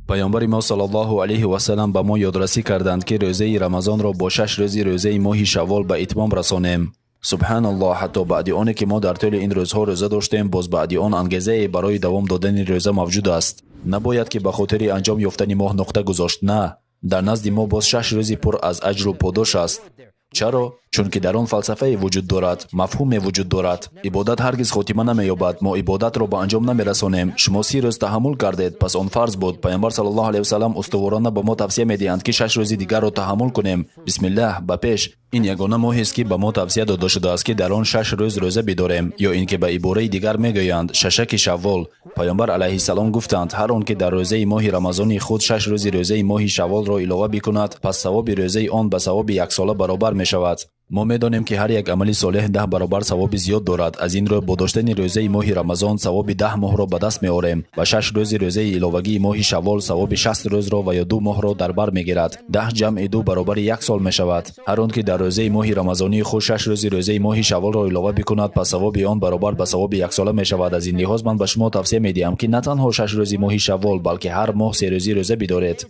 پیامبر ما صلی الله علیه و سلم به ما یادرسی کردند که روزه رمضان را با 6 روز روزه ماه شوال به اتمام رسانیم. سبحان الله، حتی بعد آن که ما در طول این روزها روزه داشتیم، باز بعد آن انگیزه برای دوام دادن روزه موجود است. نباید که به خاطر انجام یافتن ماه نقطه گذاشت، نه، در نزد ما باز 6 روزی پر از اجر و پاداش است. چرا؟ چون که در آن فلسفه وجود دارد، مفهوم وجود دارد. عبادت هرگز خاتمه نمی‌یابد، ما عبادت را به انجام نمی‌رسانیم. شما 30 روز تحمل کردید، پس آن فرض بود. پیامبر صلی الله علیه و سلم استوارانه به ما توصیه می‌دهند که 6 روز دیگر را تحمل کنیم. بسم الله به پیش. این یگانه ماهی است که به ما توصیه داده شده است که در آن 6 روز روزه بداریم، یا اینکه به عباره دیگر میگویند ششک شوال. پیامبر علیه السلام گفتند هر آن که در روزه ماه رمضان خود 6 روز روزه ماه شوال را علاوه بکند، پس ثواب روزه آن به ثواب یک ساله برابر می‌شود. ما می‌دانیم که هر یک عمل صالح 10 برابر ثواب زیاد دارد. از این رو با داشتن روزه ماه رمضان ثواب 10 ماه را به دست می‌آوریم و 6 روز روزه علاوگی ماه شوال ثواب 60 روز را و یا 2 ماه را در بر می‌گیرد. 10 جمع 2 برابر 1 سال می‌شود. هر آن که در روزه ماه رمضانی خود 6 روز روزه ماه شوال را علاوه بکند، پس ثواب آن برابر به ثواب 1 ساله می‌شود. از این لحاظ من به شما توصیه می‌دهم که نه تنها 6 روز ماه شوال بلکه هر ماه 3 روزی روزه بدارید.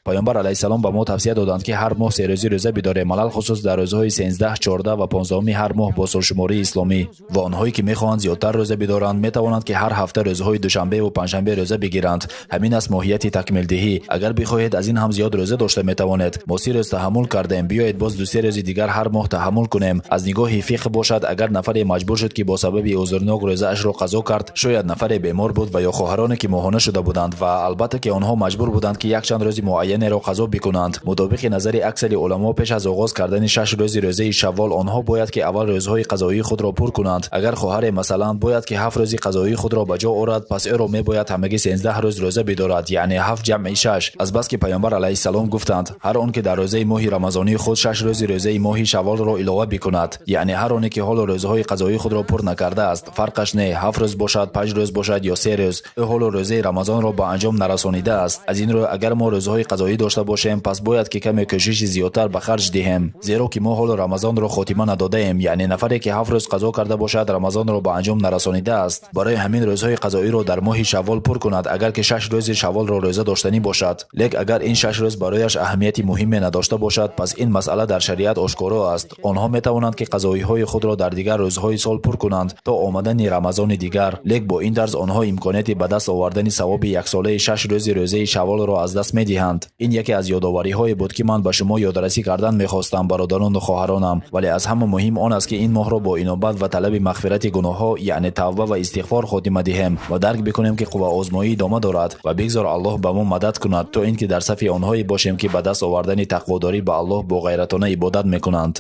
پیامبر علیه السلام به ما توصیه دادند که هر ماه 3 روزی روزه بداریم، علل خصوص در روزهای 13، 14 و 15 هر ماه با سالشماری اسلامی. و آنهایی که میخواهند زیادتر روزه بدارند میتوانند که هر هفته روزهای دوشنبه و پنجشنبه روزه بگیرند. همین است ماهیت تکمیل دهی. اگر بخواهید از این هم زیاد روزه داشته میتوانید. ما 30 روز تحمل کردیم، بیایید باز 2-3 روز دیگر هر ماه تحمل کنیم. از نگاه فقه باشد، اگر نفری مجبور شد که با سبب عذرناک روزه اش را قضا کرد، شاید نفری بیمار بود و یا خواهرانی که ماهانه شده بودند و البته که آنها مجبور بودند که یک چند روز معین را قضا بکنند. مطابق نظر اکثر علما پیش از آغاز کردن 6 روز روزه شوال آنها باید که اول روزهای قضایی خود را پر کنند. اگر خواهر مثلا باید که 7 روز قضایی خود را به جا آورد، پس او را میباید همگی 13 روز روزه بدارد، یعنی 7 جمع 6. از بس که پیامبر علیه السلام گفتند هر آن که در روزه ماه رمضانی خود 6 روز روزه ماه شوال را علاوه بکند، یعنی هر آن که حال روزهای قضایی خود را پر نکرده است، فرقش نه 7 روز باشد، 5 روز باشد یا 3 روز، او حال روزه رمضان را به انجام نرسانیده است. از این رو اگر ما روزهای قضایی داشته باشیم، پس باید که کمی کوشش زیادتر به خرج دهیم، زیرا که ما حال رمضان را خاتمه نداده ایم. یعنی نفری که 7 روز قضا کرده باشد رمضان را به انجام نرسانیده است. برای همین روزهای قضایی را در ماه شوال پر کند، اگر که 6 روز شوال را روزه داشتنی باشد. لیک اگر این 6 روز برایش اهمیت مهمی نداشته باشد، پس این مسئله در شریعت آشکارا است. آنها می توانند که قضایی های خود را در دیگر روزهای سال پر کنند تا آمدن رمضان دیگر. لیک با این طرز آنها امکانیت به دست آوردن ثواب 1 ساله 6 روز روزه شوال را از دست می دهند. این یکی از یادآوری های بود که من به شما یادرسی کردن میخواستم برادران و خواهرانم. ولی از همه مهم آن است که این ماه را با انابت و طلب مغفرت گناه ها یعنی توبه و استغفار خاتمه دهیم و درک بکنیم که قوا آزمایی ادامه دارد و بگذار الله به ما مدد کند تا اینکه در صف آنهایی باشیم که به دست آوردن تقواداری به الله با غیرتانه عبادت میکنند.